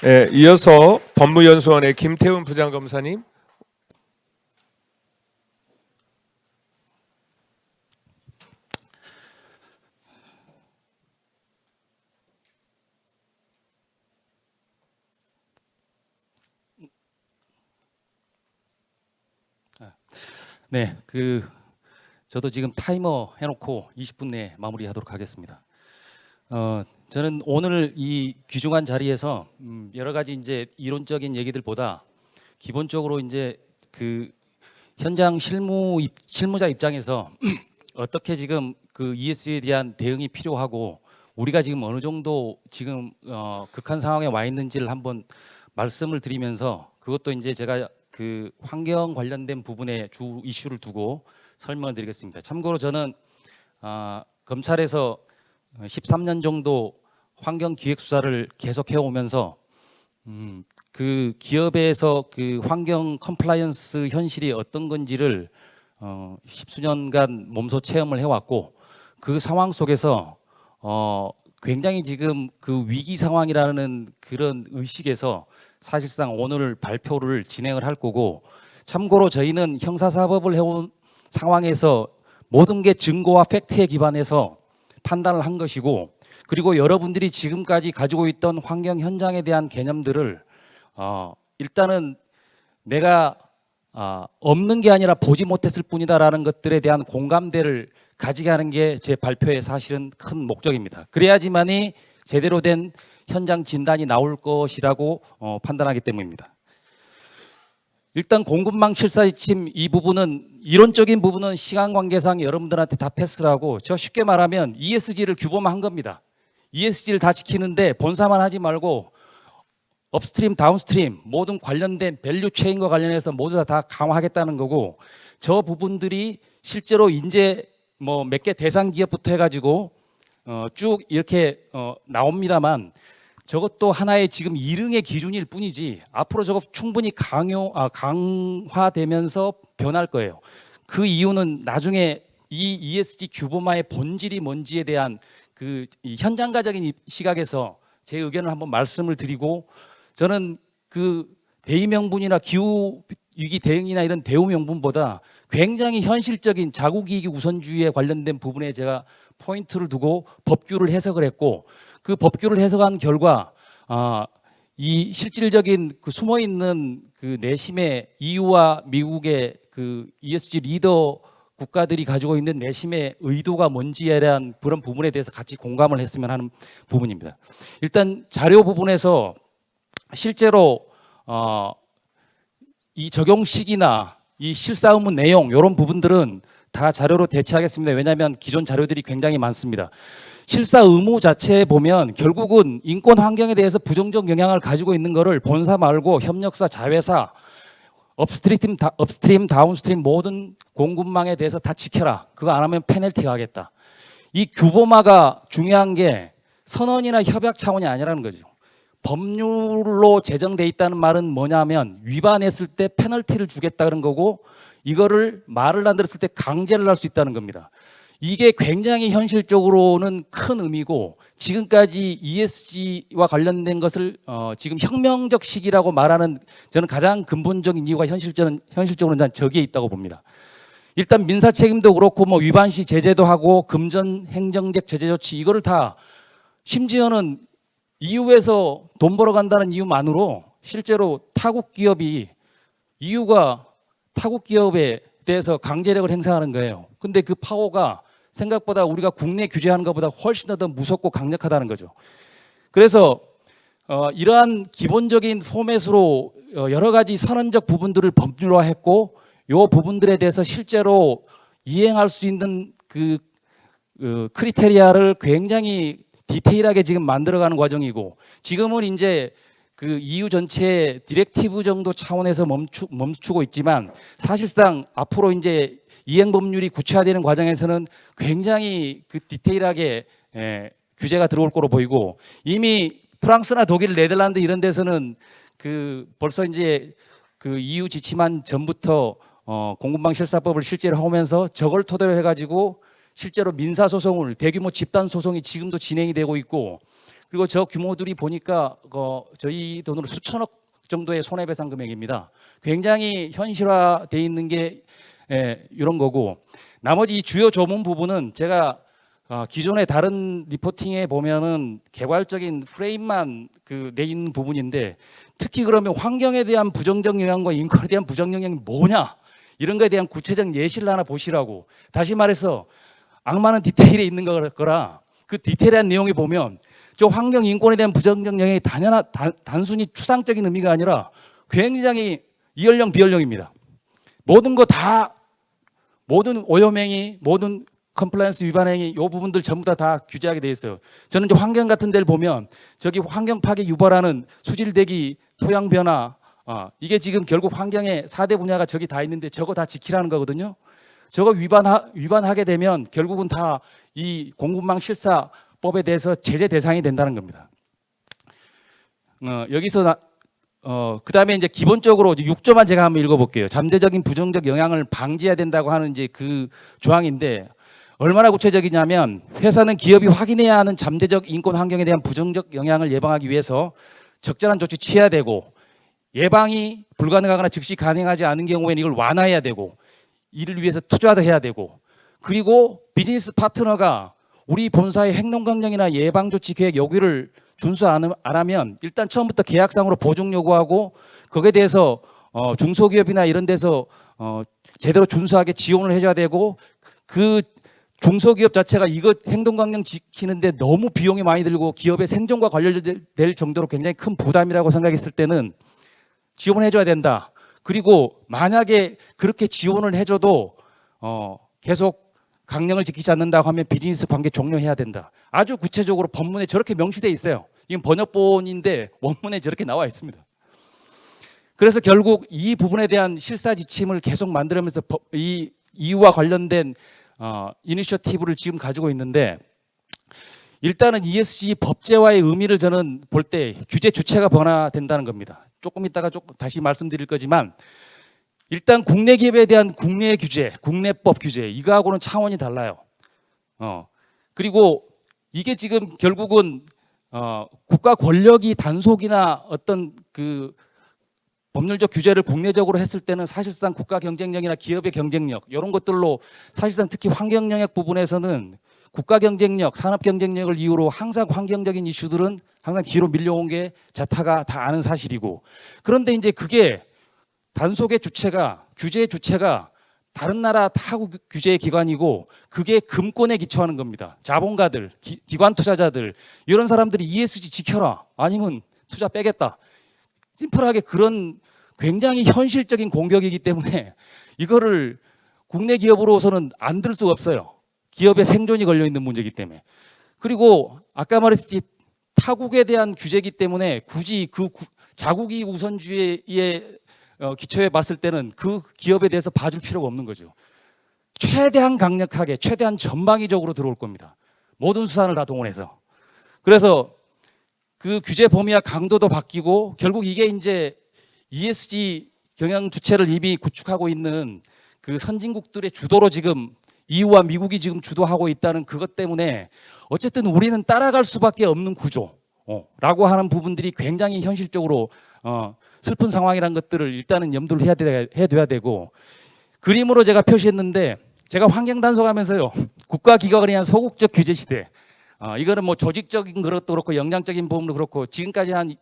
네, 이어서 법무연수원의 김태훈 부장검사님. 네, 저도 지금 타이머 해놓고 20분 내에 마무리하도록 하겠습니다. 저는 오늘 이 귀중한 자리에서 여러 가지 이제 이론적인 얘기들보다 기본적으로 이제 그 현장 실무자 입장에서 어떻게 지금 그 ESG에 대한 대응이 필요하고 우리가 지금 어느 정도 지금 극한 상황에 와 있는지를 한번 말씀을 드리면서 그것도 이제 제가 그 환경 관련된 부분에 주 이슈를 두고 설명을 드리겠습니다. 참고로 저는 검찰에서 13년 정도 환경 기획 수사를 계속해 오면서 그 기업에서 그 환경 컴플라이언스 현실이 어떤 건지를 십수년간 몸소 체험을 해왔고 그 상황 속에서 굉장히 지금 그 위기 상황이라는 그런 의식에서 사실상 오늘 발표를 진행을 할 거고, 참고로 저희는 형사사법을 해온 상황에서 모든 게 증거와 팩트에 기반해서 판단을 한 것이고, 그리고 여러분들이 지금까지 가지고 있던 환경 현장에 대한 개념들을 일단은 내가 없는 게 아니라 보지 못했을 뿐이다라는 것들에 대한 공감대를 가지게 하는 게 제 발표의 사실은 큰 목적입니다. 그래야지만이 제대로 된 현장 진단이 나올 것이라고 판단하기 때문입니다. 일단 공급망 실사지침 이 부분은 이론적인 부분은 시간 관계상 여러분들한테 다 패스를 하고, 저 쉽게 말하면 ESG를 규범화한 겁니다. ESG를 다 지키는데 본사만 하지 말고 업스트림, 다운스트림 모든 관련된 밸류 체인과 관련해서 모두 다 강화하겠다는 거고, 저 부분들이 실제로 이제 뭐 몇 개 대상 기업부터 해가지고 쭉 이렇게 나옵니다만, 저것도 하나의 지금 일응의 기준일 뿐이지 앞으로 저거 충분히 강화되면서 변할 거예요. 그 이유는 나중에 이 ESG 규범화의 본질이 뭔지에 대한 그 현장가적인 시각에서 제 의견을 한번 말씀을 드리고, 저는 그 대의 명분이나 기후 위기 대응이나 이런 대우 명분보다 굉장히 현실적인 자국이익 우선주의에 관련된 부분에 제가 포인트를 두고 법규를 해석을 했고, 그 법규를 해석한 결과 이 실질적인 그 숨어 있는 그 내심의 EU와 미국의 그 ESG 리더 국가들이 가지고 있는 내심의 의도가 뭔지에 대한 그런 부분에 대해서 같이 공감을 했으면 하는 부분입니다. 일단 자료 부분에서 실제로 이 적용식이나 이 실사 의무 내용 이런 부분들은 다 자료로 대체하겠습니다. 왜냐하면 기존 자료들이 굉장히 많습니다. 실사 의무 자체에 보면 결국은 인권 환경에 대해서 부정적 영향을 가지고 있는 거를 본사 말고 협력사, 자회사, 업스트림, 다운스트림 모든 공급망에 대해서 다 지켜라. 그거 안 하면 페널티 가겠다. 이 규범화가 중요한 게 선언이나 협약 차원이 아니라는 거죠. 법률로 제정돼 있다는 말은 뭐냐면 위반했을 때 페널티를 주겠다는 거고, 이거를 말을 안 들었을 때 강제를 할 수 있다는 겁니다. 이게 굉장히 현실적으로는 큰 의미고, 지금까지 ESG와 관련된 것을 지금 혁명적 시기라고 말하는 저는 가장 근본적인 이유가 현실적으로는 난 저기에 있다고 봅니다. 일단 민사 책임도 그렇고 뭐 위반 시 제재도 하고 금전 행정적 제재 조치 이거를 다, 심지어는 EU에서 돈 벌어간다는 이유만으로 실제로 타국 기업이 EU가 타국 기업에 대해서 강제력을 행사하는 거예요. 근데 그 파워가 생각보다 우리가 국내 규제하는 것보다 훨씬 더 무섭고 강력하다는 거죠. 그래서 이러한 기본적인 포맷으로 여러 가지 선언적 부분들을 법률화했고, 이 부분들에 대해서 실제로 이행할 수 있는 그 크리테리아를 굉장히 디테일하게 지금 만들어가는 과정이고, 지금은 이제 그 EU 전체 디렉티브 정도 차원에서 멈추고 있지만, 사실상 앞으로 이제 이행 법률이 구체화되는 과정에서는 굉장히 그 디테일하게 규제가 들어올 거로 보이고, 이미 프랑스나 독일, 네덜란드 이런 데서는 그 벌써 이제 그 EU 지침안 전부터 공급망 실사법을 실제로 하면서 저걸 토대로 해가지고 실제로 민사 소송을, 대규모 집단 소송이 지금도 진행이 되고 있고, 그리고 저 규모들이 보니까 저희 돈으로 수천억 정도의 손해배상 금액입니다. 굉장히 현실화돼 있는 게 이런 거고, 나머지 이 주요 조문 부분은 제가 기존의 다른 리포팅에 보면은 개괄적인 프레임만 내 있는 부분인데, 특히 그러면 환경에 대한 부정적 영향과 인권에 대한 부정적 영향이 뭐냐, 이런 거에 대한 구체적 예시를 하나 보시라고. 다시 말해서 악마는 디테일에 있는 거라 그 디테일한 내용에 보면 저 환경 인권에 대한 부정적 영향이 단순히 추상적인 의미가 아니라 굉장히 이연령 비연령입니다. 모든 오염행위, 모든 컴플라이언스 위반 행위, 이 부분들 전부 다 규제하게 돼 있어요. 저는 이제 환경 같은 데를 보면 저기 환경 파괴 유발하는 수질대기, 토양 변화, 이게 지금 결국 환경의 4대 분야가 저기 다 있는데 저거 다 지키라는 거거든요. 저거 위반하게 되면 결국은 다 이 공급망 실사법에 대해서 제재 대상이 된다는 겁니다. 여기서 그다음에 이제 기본적으로 6조만 제가 한번 읽어볼게요. 잠재적인 부정적 영향을 방지해야 된다고 하는 이제 그 조항인데, 얼마나 구체적이냐면, 회사는 기업이 확인해야 하는 잠재적 인권 환경에 대한 부정적 영향을 예방하기 위해서 적절한 조치 취해야 되고, 예방이 불가능하거나 즉시 가능하지 않은 경우에는 이걸 완화해야 되고, 이를 위해서 투자도 해야 되고, 그리고 비즈니스 파트너가 우리 본사의 행동 강령이나 예방 조치 계획 요구를 준수 안 하면 일단 처음부터 계약상으로 보증 요구하고, 거기에 대해서 중소기업이나 이런 데서 제대로 준수하게 지원을 해줘야 되고, 그 중소기업 자체가 이거 행동 강령 지키는데 너무 비용이 많이 들고 기업의 생존과 관련될 정도로 굉장히 큰 부담이라고 생각했을 때는 지원을 해줘야 된다. 그리고 만약에 그렇게 지원을 해줘도 계속 강령을 지키지 않는다고 하면 비즈니스 관계 종료해야 된다. 아주 구체적으로 법문에 저렇게 명시되어 있어요. 이건 번역본인데 원문에 저렇게 나와 있습니다. 그래서 결국 이 부분에 대한 실사 지침을 계속 만들면서 이 이유와 관련된 이니셔티브를 지금 가지고 있는데, 일단은 ESG 법제화의 의미를 저는 볼 때 규제 주체가 변화된다는 겁니다. 조금 이따가 다시 말씀드릴 거지만, 일단 국내 기업에 대한 국내 규제, 국내법 규제, 이거하고는 차원이 달라요. 그리고 이게 지금 결국은 국가 권력이 단속이나 어떤 그 법률적 규제를 국내적으로 했을 때는 사실상 국가 경쟁력이나 기업의 경쟁력, 이런 것들로 사실상 특히 환경 영역 부분에서는 국가 경쟁력, 산업 경쟁력을 이유로 항상 환경적인 이슈들은 항상 뒤로 밀려온 게 자타가 다 아는 사실이고, 그런데 이제 그게 단속의 주체가, 규제의 주체가 다른 나라 타국 규제의 기관이고, 그게 금권에 기초하는 겁니다. 자본가들, 기관 투자자들, 이런 사람들이 ESG 지켜라, 아니면 투자 빼겠다. 심플하게 그런 굉장히 현실적인 공격이기 때문에 이거를 국내 기업으로서는 안 들 수가 없어요. 기업의 생존이 걸려 있는 문제이기 때문에. 그리고 아까 말했듯이 타국에 대한 규제이기 때문에 굳이 그 자국이 우선주의에 기초해 봤을 때는 그 기업에 대해서 봐줄 필요가 없는 거죠. 최대한 강력하게, 최대한 전방위적으로 들어올 겁니다. 모든 수단을 다 동원해서. 그래서 그 규제 범위와 강도도 바뀌고, 결국 이게 이제 ESG 경영 주체를 이미 구축하고 있는 그 선진국들의 주도로 지금 EU와 미국이 지금 주도하고 있다는 그것 때문에 어쨌든 우리는 따라갈 수밖에 없는 구조라고 하는 부분들이 굉장히 현실적으로 슬픈 상황이라는 것들을 일단은 염두를 해둬야 되고, 그림으로 제가 표시했는데, 제가 환경 단속하면서요, 국가기관에 의한 소극적 규제 시대, 이거는 뭐 조직적인 것도 그렇고 영장적인 부분도 그렇고 지금까지 한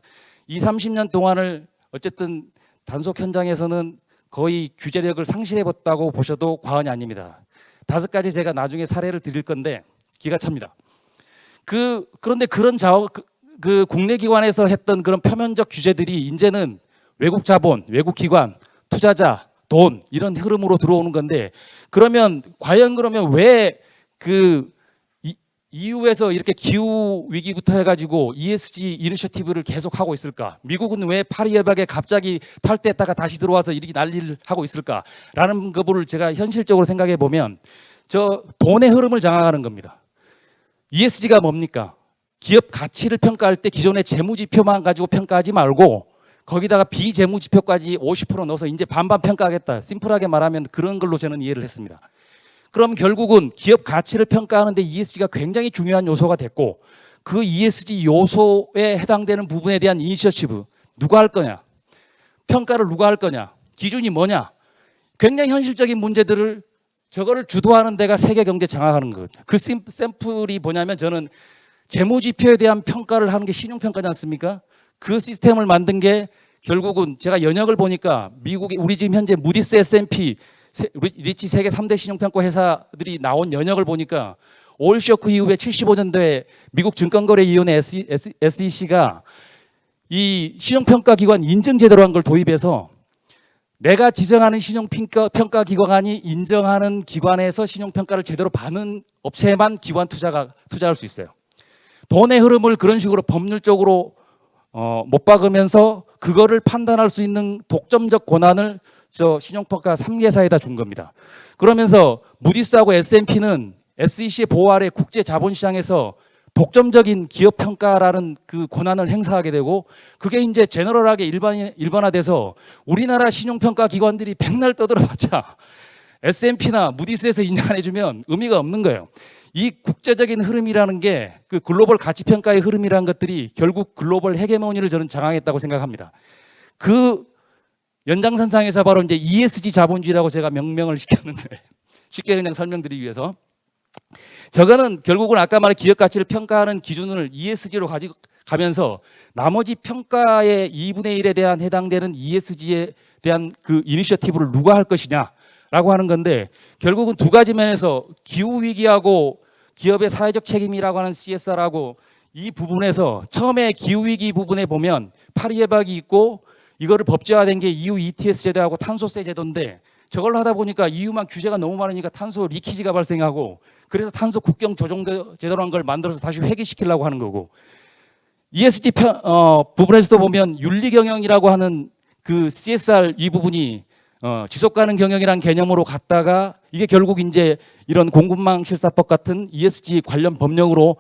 20-30년 동안을 어쨌든 단속 현장에서는 거의 규제력을 상실해봤다고 보셔도 과언이 아닙니다. 5가지 제가 나중에 사례를 드릴 건데 기가 찹니다. 그런데 그런 그 국내 기관에서 했던 그런 표면적 규제들이 이제는 외국 자본, 외국 기관, 투자자, 돈, 이런 흐름으로 들어오는 건데, 그러면 과연 왜 그 EU에서 이렇게 기후 위기부터 해가지고 ESG 이니셔티브를 계속하고 있을까? 미국은 왜 파리 협약에 갑자기 탈퇴했다가 다시 들어와서 이렇게 난리를 하고 있을까라는 거를 제가 현실적으로 생각해 보면, 저 돈의 흐름을 장악하는 겁니다. ESG가 뭡니까? 기업 가치를 평가할 때 기존의 재무지표만 가지고 평가하지 말고 거기다가 비재무지표까지 50% 넣어서 이제 반반 평가하겠다. 심플하게 말하면 그런 걸로 저는 이해를 했습니다. 그럼 결국은 기업 가치를 평가하는데 ESG가 굉장히 중요한 요소가 됐고, 그 ESG 요소에 해당되는 부분에 대한 이니셔티브 누가 할 거냐? 평가를 누가 할 거냐? 기준이 뭐냐? 굉장히 현실적인 문제들을 저거를 주도하는 데가 세계 경제 장악하는 거거든요. 그 샘플이 뭐냐면 저는 재무지표에 대한 평가를 하는 게 신용평가지 않습니까? 그 시스템을 만든 게 결국은 제가 연역을 보니까 미국이 우리 지금 현재 무디스 S&P 리치 세계 3대 신용평가 회사들이 나온 연역을 보니까 오일 쇼크 이후에 75년도에 미국 증권거래위원회 SEC가 이 신용평가 기관 인증 제도로 한 걸 도입해서 내가 지정하는 신용평가 기관이 인정하는 기관에서 신용평가를 제대로 받는 업체에만 기관 투자할 수 있어요. 돈의 흐름을 그런 식으로 법률적으로 못 박으면서 그거를 판단할 수 있는 독점적 권한을 저 신용평가 3개사에다 준 겁니다. 그러면서 무디스하고 S&P는 SEC의 보호 아래 국제 자본시장에서 독점적인 기업 평가라는 그 권한을 행사하게 되고 그게 이제 제너럴하게 일반화돼서 우리나라 신용평가 기관들이 백날 떠들어봤자 S&P나 무디스에서 인정 안 해주면 의미가 없는 거예요. 이 국제적인 흐름이라는 게 그 글로벌 가치평가의 흐름이라는 것들이 결국 글로벌 헤게모니를 저는 장악했다고 생각합니다. 그 연장선상에서 바로 이제 ESG 자본주의라고 제가 명명을 시켰는데 쉽게 그냥 설명드리기 위해서 저거는 결국은 아까 말한 기업 가치를 평가하는 기준을 ESG로 가지고 가면서 나머지 평가의 2분의 1에 대한 해당되는 ESG에 대한 그 이니셔티브를 누가 할 것이냐라고 하는 건데 결국은 두 가지 면에서 기후 위기하고 기업의 사회적 책임이라고 하는 CSR하고 이 부분에서 처음에 기후 위기 부분에 보면 파리 협약이 있고 이거를 법제화된 게 EU ETS 제도하고 탄소세 제도인데 저걸 하다 보니까 EU만 규제가 너무 많으니까 탄소 리키지가 발생하고 그래서 탄소 국경 조정 제도라는 걸 만들어서 다시 회귀시키려고 하는 거고 ESG 부분에서도 보면 윤리 경영이라고 하는 그 CSR 이 부분이 지속 가능 경영이라는 개념으로 갔다가 이게 결국 이제 이런 공급망 실사법 같은 ESG 관련 법령으로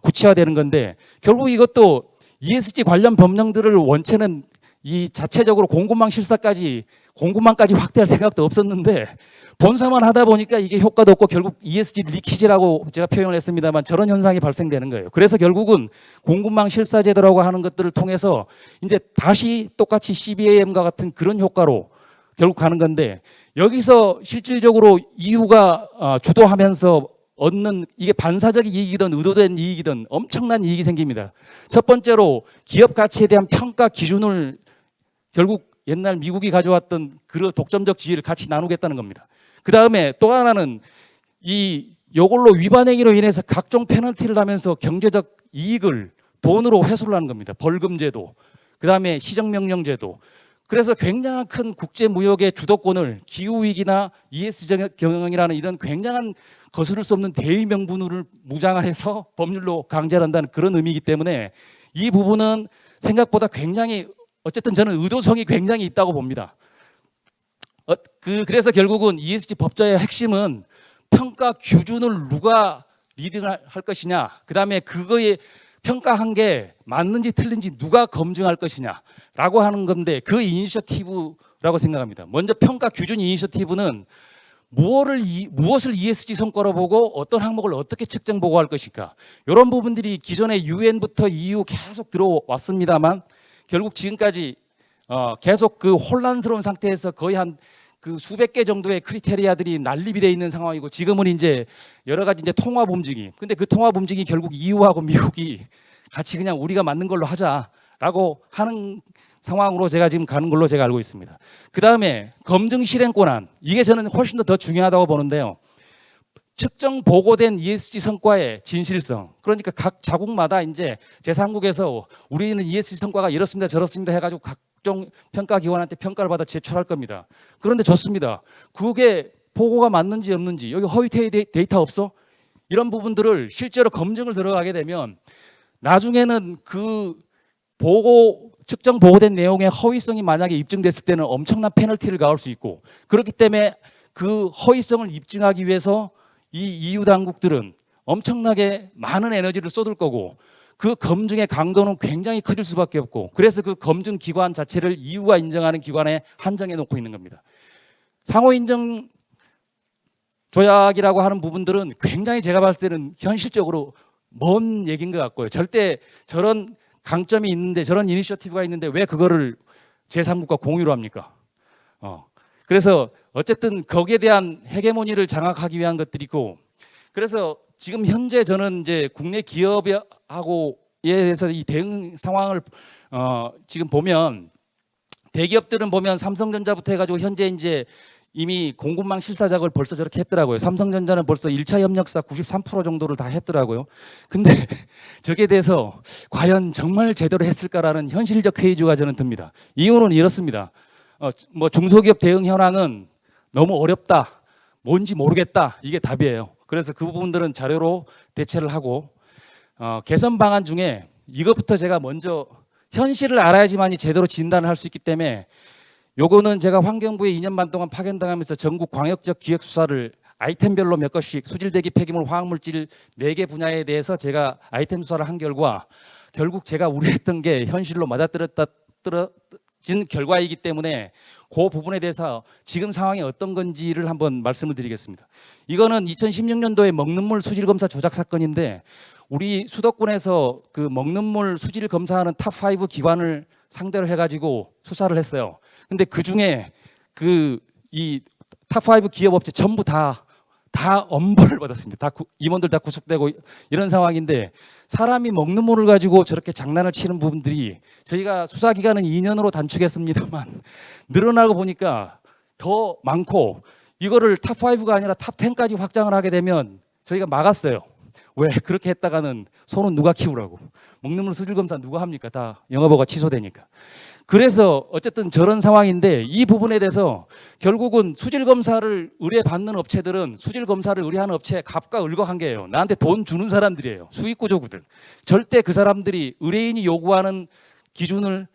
구체화되는 건데 결국 이것도 ESG 관련 법령들을 원체는 이 자체적으로 공급망까지 확대할 생각도 없었는데 본사만 하다 보니까 이게 효과도 없고 결국 ESG 리키지라고 제가 표현을 했습니다만 저런 현상이 발생되는 거예요. 그래서 결국은 공급망 실사 제도라고 하는 것들을 통해서 이제 다시 똑같이 CBAM과 같은 그런 효과로 결국 가는 건데 여기서 실질적으로 EU가 주도하면서 얻는 이게 반사적인 이익이든 의도된 이익이든 엄청난 이익이 생깁니다. 첫 번째로 기업 가치에 대한 평가 기준을 결국 옛날 미국이 가져왔던 그런 독점적 지위를 같이 나누겠다는 겁니다. 그 다음에 또 하나는 요걸로 위반 행위로 인해서 각종 페널티를 하면서 경제적 이익을 돈으로 회수를 하는 겁니다. 벌금 제도, 그 다음에 시정명령 제도. 그래서 굉장한 큰 국제무역의 주도권을 기후위기나 ESG 경영이라는 이런 굉장한 거스를 수 없는 대의 명분을 무장해서 법률로 강제한다는 그런 의미이기 때문에 이 부분은 생각보다 굉장히 어쨌든 저는 의도성이 굉장히 있다고 봅니다. 그래서 결국은 ESG 법제의 핵심은 평가 기준을 누가 리딩할 것이냐, 그 다음에 그거에 평가한 게 맞는지 틀린지 누가 검증할 것이냐라고 하는 건데 그 이니셔티브라고 생각합니다. 먼저 평가 기준 이니셔티브는 무엇을 ESG 성과로 보고 어떤 항목을 어떻게 측정 보고할 것인가 이런 부분들이 기존에 UN부터 EU 계속 들어왔습니다만 결국 지금까지 계속 그 혼란스러운 상태에서 거의 한 그 수백 개 정도의 크리테리아들이 난립이 돼 있는 상황이고 지금은 이제 여러 가지 이제 통합 움직임. 근데 그 통합 움직임이 결국 EU하고 미국이 같이 그냥 우리가 맞는 걸로 하자라고 하는 상황으로 제가 지금 가는 걸로 제가 알고 있습니다. 그 다음에 검증 실행 권한. 이게 저는 훨씬 더 중요하다고 보는데요. 측정 보고된 ESG 성과의 진실성. 그러니까 각 자국마다 이제 제3국에서 우리는 ESG 성과가 이렇습니다, 저렇습니다 해가지고 각종 평가기관한테 평가를 받아 제출할 겁니다. 그런데 좋습니다. 그게 보고가 맞는지 없는지, 여기 허위 데이터 없어? 이런 부분들을 실제로 검증을 들어가게 되면 나중에는 그 측정 보고된 내용의 허위성이 만약에 입증됐을 때는 엄청난 페널티를 가할 수 있고 그렇기 때문에 그 허위성을 입증하기 위해서 이 EU 당국들은 엄청나게 많은 에너지를 쏟을 거고 그 검증의 강도는 굉장히 커질 수밖에 없고 그래서 그 검증 기관 자체를 EU가 인정하는 기관에 한정해 놓고 있는 겁니다. 상호 인정 조약이라고 하는 부분들은 굉장히 제가 봤을 때는 현실적으로 먼 얘기인 것 같고요. 절대 저런 강점이 있는데 저런 이니셔티브가 있는데 왜 그거를 제3국과 공유로 합니까? 그래서 어쨌든 거기에 대한 헤게모니를 장악하기 위한 것들이고 그래서 지금 현재 저는 이제 국내 기업하고에 대해서 이 대응 상황을 지금 보면 대기업들은 보면 삼성전자부터 해가지고 현재 이제 이미 공급망 실사 작업을 벌써 저렇게 했더라고요. 삼성전자는 벌써 1차 협력사 93% 정도를 다 했더라고요. 근데 저기에 대해서 과연 정말 제대로 했을까라는 현실적 회의주가 저는 듭니다. 이유는 이렇습니다. 뭐 중소기업 대응 현황은 너무 어렵다, 뭔지 모르겠다, 이게 답이에요. 그래서 그 부분들은 자료로 대체를 하고 개선 방안 중에 이것부터 제가 먼저 현실을 알아야지만이 제대로 진단을 할 수 있기 때문에 요거는 제가 환경부에 2년 반 동안 파견당하면서 전국 광역적 기획 수사를 아이템별로 몇 건씩 수질대기 폐기물 화학물질 4개 분야에 대해서 제가 아이템 수사를 한 결과 결국 제가 우려했던 게 현실로 맞아떨어진 결과이기 때문에 그 부분에 대해서 지금 상황이 어떤 건지를 한번 말씀을 드리겠습니다. 이거는 2016년도에 먹는 물 수질 검사 조작 사건인데 우리 수도권에서 그 먹는 물 수질 검사하는 탑5 기관을 상대로 해가지고 수사를 했어요. 근데 그 중에 그 이 탑5 기업 업체 전부 다 엄벌을 받았습니다. 임원들 다 구속되고 이런 상황인데 사람이 먹는 물을 가지고 저렇게 장난을 치는 부분들이 저희가 수사 기간은 2년으로 단축했습니다만 늘어나고 보니까 더 많고 이거를 탑5가 아니라 탑10까지 확장을 하게 되면 저희가 막았어요. 왜 그렇게 했다가는 손은 누가 키우라고 먹는 물 수질 검사 누가 합니까? 다 영업허가 취소되니까. 그래서 어쨌든 저런 상황인데 이 부분에 대해서 결국은 수질 검사를 의뢰받는 업체들은 수질 검사를 의뢰하는 업체 갑과 을과 관계예요. 나한테 돈 주는 사람들이에요. 수익 구조구들. 절대 그 사람들이 의뢰인이 요구하는 기준을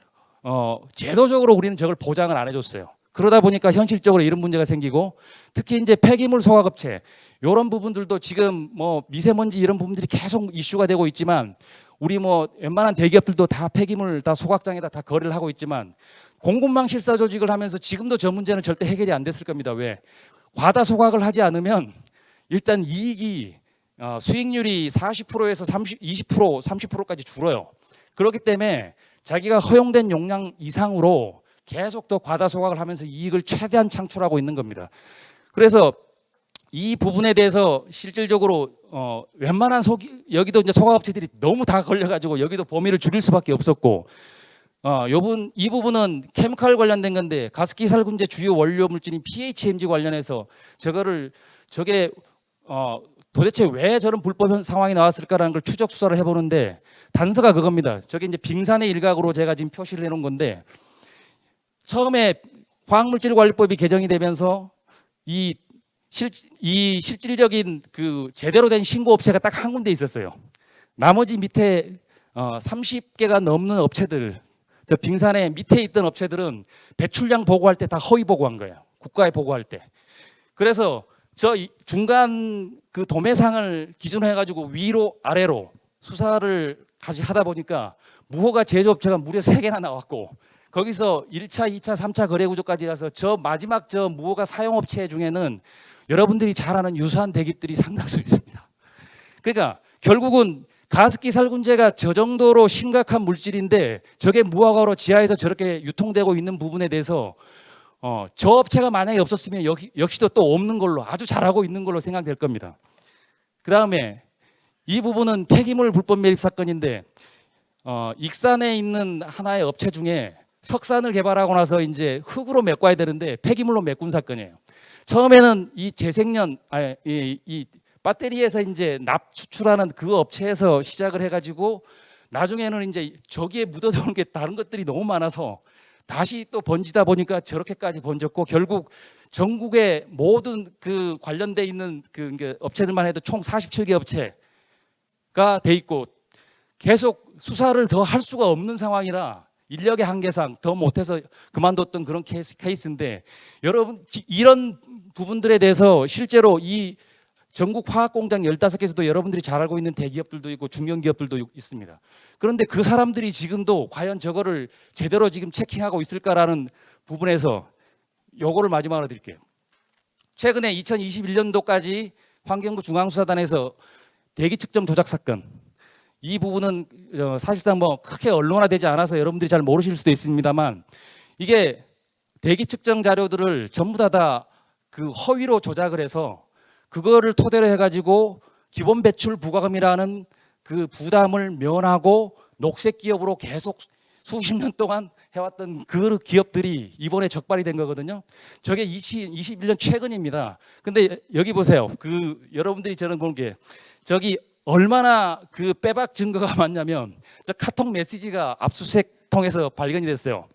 제도적으로 우리는 저걸 보장을 안 해줬어요. 그러다 보니까 현실적으로 이런 문제가 생기고 특히 이제 폐기물 소각업체 이런 부분들도 지금 뭐 미세먼지 이런 부분들이 계속 이슈가 되고 있지만 우리 뭐 웬만한 대기업들도 다 폐기물 다 소각장에다 다 거래를 하고 있지만 공급망 실사 조직을 하면서 지금도 저 문제는 절대 해결이 안 됐을 겁니다. 왜? 과다 소각을 하지 않으면 일단 이익이 수익률이 40%에서 20%, 30%까지 줄어요. 그렇기 때문에 자기가 허용된 용량 이상으로 계속 더 과다 소각을 하면서 이익을 최대한 창출하고 있는 겁니다. 그래서 이 부분에 대해서 실질적으로 웬만한 여기도 이제 소각업체들이 너무 다 걸려가지고 여기도 범위를 줄일 수밖에 없었고 이 부분은 케미칼 관련된 건데 가습기 살균제 주요 원료 물질인 PHMG 관련해서 저게 도대체 왜 저런 불법 상황이 나왔을까라는 걸 추적 수사를 해보는데 단서가 그겁니다. 저게 이제 빙산의 일각으로 제가 지금 표시를 해놓은 건데 처음에 화학물질관리법이 개정이 되면서 이 실질적인 그 제대로 된 신고 업체가 딱 한 군데 있었어요. 나머지 밑에 30개가 넘는 업체들, 저 빙산에 밑에 있던 업체들은 배출량 보고할 때 다 허위 보고한 거예요. 국가에 보고할 때. 그래서 저 중간 그 도매상을 기준으로 해가지고 위로 아래로 수사를 같이 하다 보니까 무허가 제조업체가 무려 3개나 나왔고 거기서 1차, 2차, 3차 거래 구조까지 가서 저 마지막 저 무허가 사용업체 중에는 여러분들이 잘 아는 유사한 대기업들이 상당수 있습니다. 그러니까 결국은 가습기 살균제가 저 정도로 심각한 물질인데 저게 무허가로 지하에서 저렇게 유통되고 있는 부분에 대해서 저 업체가 만약에 없었으면 역시도 또 없는 걸로 아주 잘하고 있는 걸로 생각될 겁니다. 그 다음에 이 부분은 폐기물 불법 매립 사건인데 익산에 있는 하나의 업체 중에 석산을 개발하고 나서 이제 흙으로 메꿔야 되는데 폐기물로 메꾼 사건이에요. 처음에는 이 재생연, 이 배터리에서 이제 납 추출하는 그 업체에서 시작을 해가지고 나중에는 이제 저기에 묻어들어온 게 다른 것들이 너무 많아서 다시 또 번지다 보니까 저렇게까지 번졌고 결국 전국의 모든 그 관련돼 있는 그 업체들만 해도 총 47개 업체가 돼 있고 계속 수사를 더 할 수가 없는 상황이라 인력의 한계상 더 못해서 그만뒀던 그런 케이스인데 여러분 이런 부분들에 대해서 실제로 이 전국 화학공장 15개에서도 여러분들이 잘 알고 있는 대기업들도 있고 중견기업들도 있습니다. 그런데 그 사람들이 지금도 과연 저거를 제대로 지금 체킹하고 있을까라는 부분에서 요거를 마지막으로 드릴게요. 최근에 2021년도까지 환경부 중앙수사단에서 대기 측정 조작 사건 이 부분은 사실상 뭐 크게 언론화되지 않아서 여러분들이 잘 모르실 수도 있습니다만 이게 대기 측정 자료들을 전부 다 그 허위로 조작을 해서 그거를 토대로 해가지고 기본 배출 부과금이라는 그 부담을 면하고 녹색 기업으로 계속 수십 년 동안 해왔던 그 기업들이 이번에 적발이 된 거거든요. 저게 21년 최근입니다. 근데 여기 보세요. 그 여러분들이 저는 본 게 저기 얼마나 그 빼박 증거가 많냐면 저 카톡 메시지가 압수수색 통해서 발견이 됐어요.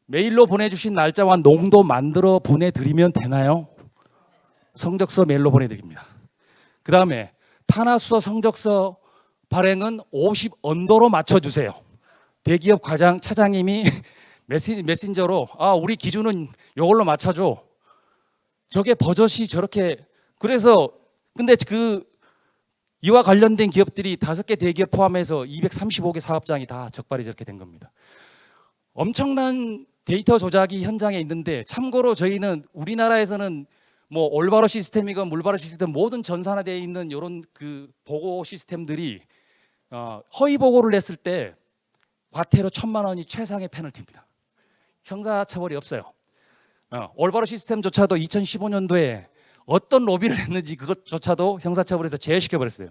메일로 보내주신 날짜와 농도 만들어 보내드리면 되나요? 성적서 메일로 보내드립니다. 그 다음에 탄화수소 성적서 발행은 50 언더로 맞춰주세요. 대기업 과장 차장님이 메신저로 우리 기준은 이걸로 맞춰줘. 저게 버젓이 저렇게 그래서 근데 그 이와 관련된 기업들이 5개 대기업 포함해서 235개 사업장이 다 적발이 저렇게 된 겁니다. 엄청난 데이터 조작이 현장에 있는데 참고로 저희는 우리나라에서는 뭐 올바로 시스템이건 물바로 시스템 모든 전산화되어 있는 이런 그 보고 시스템들이 허위 보고를 냈을 때 과태료 1,000만 원이 최상의 페널티입니다. 형사처벌이 없어요. 올바로 시스템조차도 2015년도에 어떤 로비를 했는지 그것조차도 형사처벌에서 제외시켜버렸어요.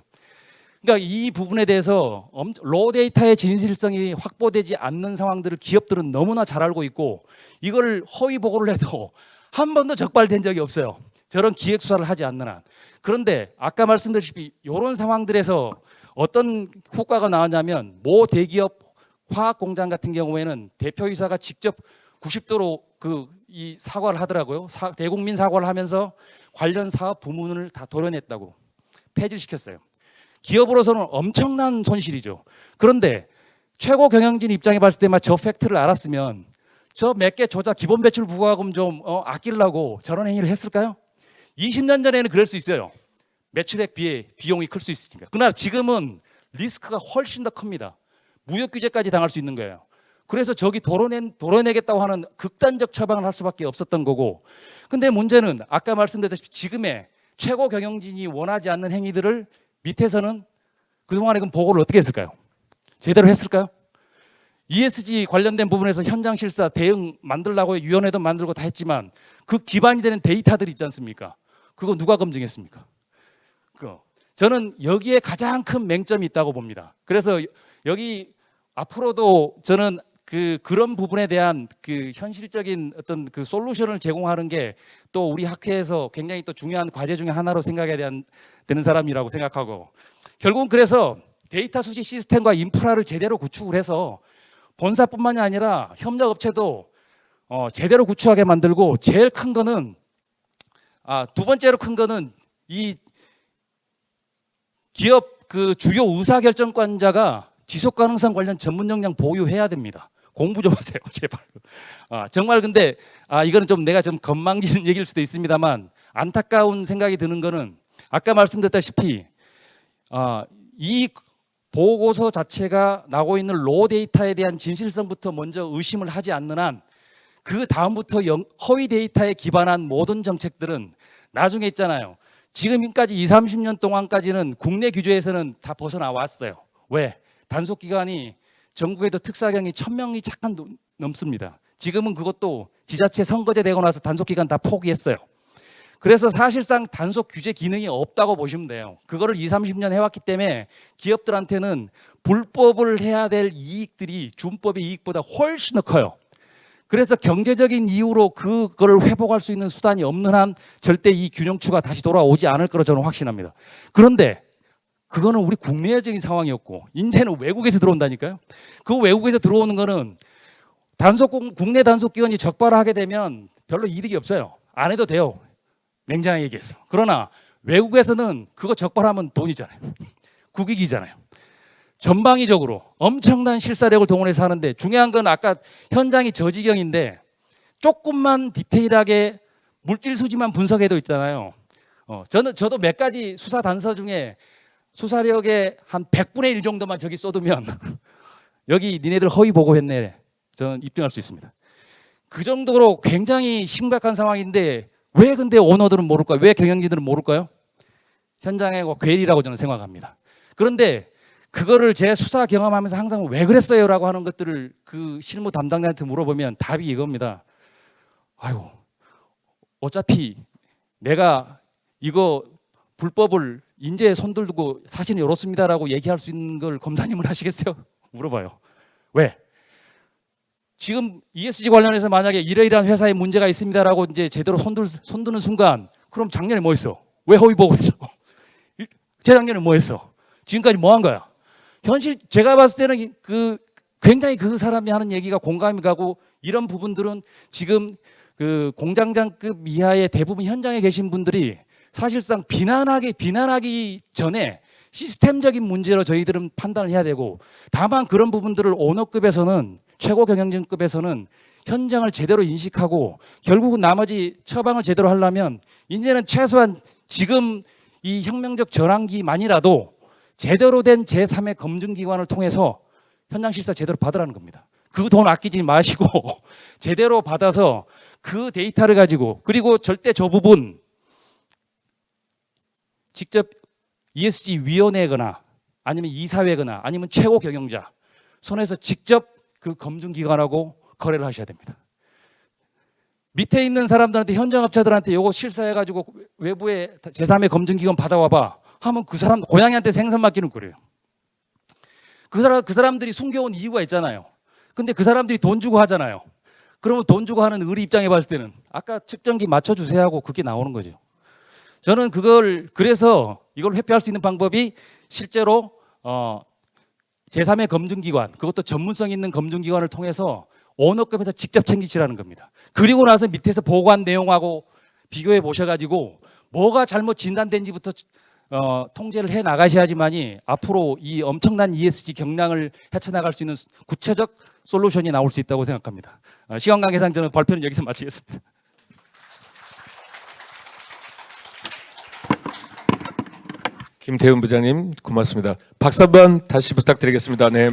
그러니까 이 부분에 대해서 로 데이터의 진실성이 확보되지 않는 상황들을 기업들은 너무나 잘 알고 있고 이걸 허위 보고를 해도 한 번도 적발된 적이 없어요. 저런 기획 수사를 하지 않는 한. 그런데 아까 말씀드렸다시피 이런 상황들에서 어떤 효과가 나왔냐면 모 대기업 화학 공장 같은 경우에는 대표이사가 직접 90도로 이 사과를 하더라고요. 대국민 사과를 하면서 관련 사업 부문을 다 도려냈다고 폐지시켰어요. 기업으로서는 엄청난 손실이죠. 그런데 최고 경영진 입장에 봤을 때만 저 팩트를 알았으면 저 몇 개 조작 기본 배출 부과금 좀 아끼려고 저런 행위를 했을까요? 20년 전에는 그럴 수 있어요. 매출액 비해 비용이 클 수 있으니까. 그러나 지금은 리스크가 훨씬 더 큽니다. 무역 규제까지 당할 수 있는 거예요. 그래서 저기 도려내겠다고 하는 극단적 처방을 할 수밖에 없었던 거고. 근데 문제는 아까 말씀드렸다시피 지금의 최고 경영진이 원하지 않는 행위들을 밑에서는 그동안에 그럼 보고를 어떻게 했을까요? 제대로 했을까요? ESG 관련된 부분에서 현장 실사 대응 만들라고 위원회도 만들고 다 했지만 그 기반이 되는 데이터들이 있지 않습니까? 그거 누가 검증했습니까? 저는 여기에 가장 큰 맹점이 있다고 봅니다. 그래서 여기 앞으로도 저는 그런 부분에 대한 그 현실적인 어떤 그 솔루션을 제공하는 게 또 우리 학회에서 굉장히 또 중요한 과제 중에 하나로 생각해야 되는 사람이라고 생각하고 결국은 그래서 데이터 수집 시스템과 인프라를 제대로 구축을 해서 본사뿐만이 아니라 협력업체도 제대로 구축하게 만들고 제일 큰 거는 두 번째로 큰 거는 이 기업 그 주요 의사결정권자가 지속가능성 관련 전문 역량 보유해야 됩니다. 공부 좀 하세요, 제발. 정말 근데 이거는 좀 내가 좀 건망지는 얘기일 수도 있습니다만 안타까운 생각이 드는 거는 아까 말씀드렸다시피 이 보고서 자체가 나오고 있는 로 데이터에 대한 진실성부터 먼저 의심을 하지 않는 한 그 다음부터 허위 데이터에 기반한 모든 정책들은 나중에 있잖아요. 지금까지 20, 30년 동안까지는 국내 규제에서는 다 벗어나왔어요. 왜? 단속기간이 전국에도 특사경이 1,000명이 잠깐 넘습니다. 지금은 그것도 지자체 선거제 되고 나서 단속기간 다 포기했어요. 그래서 사실상 단속 규제 기능이 없다고 보시면 돼요. 그거를 20, 30년 해왔기 때문에 기업들한테는 불법을 해야 될 이익들이 준법의 이익보다 훨씬 더 커요. 그래서 경제적인 이유로 그거를 회복할 수 있는 수단이 없는 한 절대 이 균형추가 다시 돌아오지 않을 거로 저는 확신합니다. 그런데 그거는 우리 국내적인 상황이었고 이제는 외국에서 들어온다니까요. 그 외국에서 들어오는 거는 국내 단속기관이 적발하게 되면 별로 이득이 없어요. 안 해도 돼요. 냉정하게 얘기해서. 그러나 외국에서는 그거 적발하면 돈이잖아요. 국익이잖아요. 전방위적으로 엄청난 실사력을 동원해서 하는데 중요한 건 아까 현장이 저지경인데 조금만 디테일하게 물질 수지만 분석해도 있잖아요. 저도 몇 가지 수사 단서 중에 수사력의 한 100분의 1 정도만 저기 쏟으면 여기 니네들 허위 보고했네. 저는 입증할 수 있습니다. 그 정도로 굉장히 심각한 상황인데 왜 근데 오너들은 모를까요? 왜 경영진들은 모를까요? 현장의 괴리라고 저는 생각합니다. 그런데 그거를 제 수사 경험하면서 항상 왜 그랬어요라고 하는 것들을 그 실무 담당자한테 물어보면 답이 이겁니다. 아이고, 어차피 내가 이거 불법을 인재에 손들고 사실은 이렇습니다라고 얘기할 수 있는 걸 검사님을 하시겠어요? 물어봐요. 왜? 지금 ESG 관련해서 만약에 이러이러한 회사에 문제가 있습니다라고 이제 제대로 손드는 순간, 그럼 작년에 뭐 했어? 왜 허위 보고했어? 재작년에 뭐 했어? 지금까지 뭐 한 거야? 현실 제가 봤을 때는 굉장히 그 사람이 하는 얘기가 공감이 가고, 이런 부분들은 지금 그 공장장급 이하의 대부분 현장에 계신 분들이 사실상 비난하기 전에 시스템적인 문제로 저희들은 판단을 해야 되고, 다만 그런 부분들을 오너급에서는, 최고 경영진급에서는 현장을 제대로 인식하고 결국은 나머지 처방을 제대로 하려면 이제는 최소한 지금 이 혁명적 전환기만이라도 제대로 된 제3의 검증기관을 통해서 현장 실사 제대로 받으라는 겁니다. 그 돈 아끼지 마시고 제대로 받아서 그 데이터를 가지고, 그리고 절대 저 부분 직접 ESG 위원회거나 아니면 이사회거나 아니면 최고 경영자 손에서 직접 그 검증기관하고 거래를 하셔야 됩니다. 밑에 있는 사람들한테, 현장업체들한테 요거 실사해가지고 외부에 제3의 검증기관 받아와봐 하면 그 사람 고양이한테 생선 맡기는 거래요. 그 사람들이 숨겨온 이유가 있잖아요. 근데 그 사람들이 돈 주고 하잖아요. 그러면 돈 주고 하는 의리 입장에 봤을 때는 아까 측정기 맞춰주세요 하고 그게 나오는 거죠. 저는 그래서 이걸 회피할 수 있는 방법이 실제로 제3의 검증기관, 그것도 전문성 있는 검증기관을 통해서 오너급에서 직접 챙기시라는 겁니다. 그리고 나서 밑에서 보고한 내용하고 비교해 보셔가지고 뭐가 잘못 진단된지부터 통제를 해 나가셔야지만이 앞으로 이 엄청난 ESG 경량을 헤쳐나갈 수 있는 구체적 솔루션이 나올 수 있다고 생각합니다. 시간 관계상 저는 발표는 여기서 마치겠습니다. 김태훈 부장님 고맙습니다. 박수 한번 다시 부탁드리겠습니다. 네.